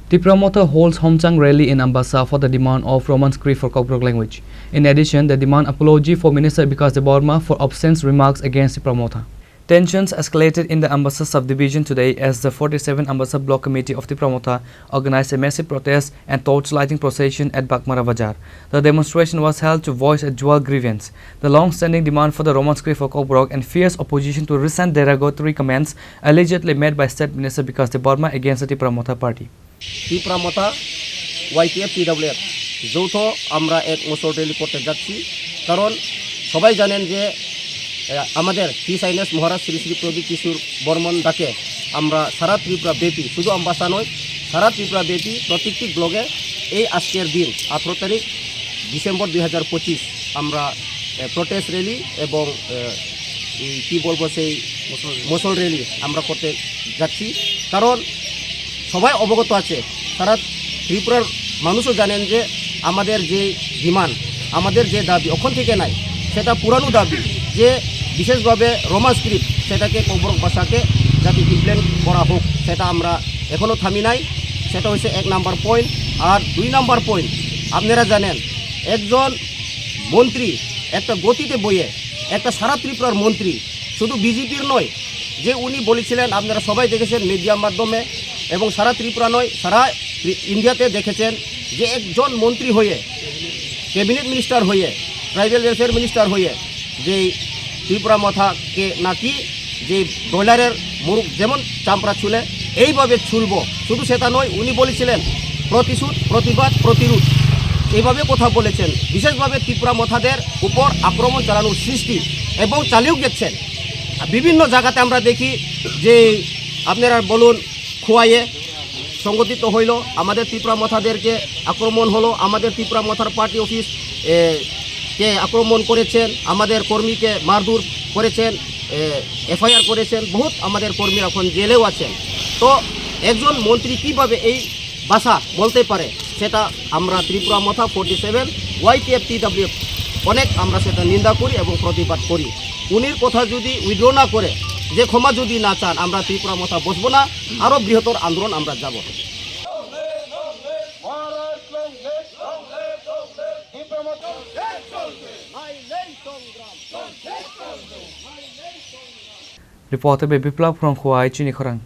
Tripura Motha holds Homchang rally in Ambassa for the demand of Roman script for Kokrok language. In addition, they demand apology for Minister Bikas Debarma for obscene remarks against Tripura Motha. Tensions escalated in the Ambassa subdivision today as the 47th Ambassa Block Committee of Tripura Motha organized a massive protest and torchlighting procession at Bakmara Bazaar. The demonstration was held to voice a dual grievance: the long-standing demand for the Roman script for Kokrok and fierce opposition to recent derogatory comments allegedly made by State Minister Bikas Debarma against the Tripura Motha party. Tripura Motha YTF TWF যৌথ আমরা এক motor rally করতে যাচ্ছি, কারণ সবাই জানেন যে আমাদের হিজ হাইনেস মহারাজ শ্রী শ্রী প্রদীপ কিশোর বর্মন ডাকে আমরা সারা ত্রিপুরা ব্যাপী, শুধু আম্বাসা নয়, সারা ত্রিপুরা ব্যাপী প্রত্যেকটি ব্লগে এই আজকের দিন 18 তারিখ ডিসেম্বর 2025 আমরা প্রোটেস্ট র্যালি এবং কি বলবো সেই মোটর র্যালি আমরা করতে যাচ্ছি। কারণ সবাই অবগত আছে, সারা ত্রিপুরার মানুষও জানেন যে আমাদের যে ডিমান্ড, আমাদের যে দাবি ওখান থেকে নাই, সেটা পুরানো দাবি যে বিশেষভাবে রোমান স্ক্রিপ্ট সেটাকে কোকবরক ভাষাকে যাতে ইমপ্লিমেন্ট করা হোক, সেটা আমরা এখনও থামি নাই। সেটা হচ্ছে 1 নাম্বার পয়েন্ট। আর 2 নাম্বার পয়েন্ট, আপনারা জানেন একজন মন্ত্রী একটা গতিতে বইয়ে একটা সারা ত্রিপুরার মন্ত্রী, শুধু বিজেপির নয়, যে উনি বলেছিলেন, আপনারা সবাই দেখেছেন মিডিয়ার মাধ্যমে এবং সারা ত্রিপুরা নয় সারা ইন্ডিয়াতে দেখেছেন যে একজন মন্ত্রী হয়ে, ক্যাবিনেট মিনিস্টার হয়ে, ট্রাইবাল ওয়েলফেয়ার মিনিস্টার হয়ে যে ত্রিপুরা মথাকে নাকি যে ব্রয়লারের মুরগ যেমন চামড়া ছুলে এইভাবে ছুলব, শুধু সেটা নয়, উনি বলেছিলেন প্রতিশোধ, প্রতিবাদ, প্রতিরোধ, এইভাবে কথা বলেছেন। বিশেষভাবে ত্রিপুরা মথাদের উপর আক্রমণ চালানোর সৃষ্টি এবং চালিয়েও গেছেন। বিভিন্ন জায়গাতে আমরা দেখি যে আপনারা বলুন খোয়াইয়ে সংগঠিত হইল, আমাদের ত্রিপুরা মথাদেরকে আক্রমণ হলো, আমাদের ত্রিপুরা মথার পার্টি অফিস কে আক্রমণ করেছেন, আমাদের কর্মীকে মারধর করেছেন, এফআইআর করেছেন, বহুত আমাদের কর্মী এখন জেলেও আছেন। তো একজন মন্ত্রী কিভাবে এই ভাষা বলতে পারে, সেটা আমরা ত্রিপুরা মথা 47 YTF TWF অনেক আমরা সেটা নিন্দা করি এবং প্রতিবাদ করি। উনির কথা যদি উইথড্র না করে, যে ক্ষমা যদি না চান, আমরা ত্রিপুরা মথা বসবো না, আরও বৃহত্তর আন্দোলন আমরা যাব। Reporter Biplab from Khwai, Chini Khorang.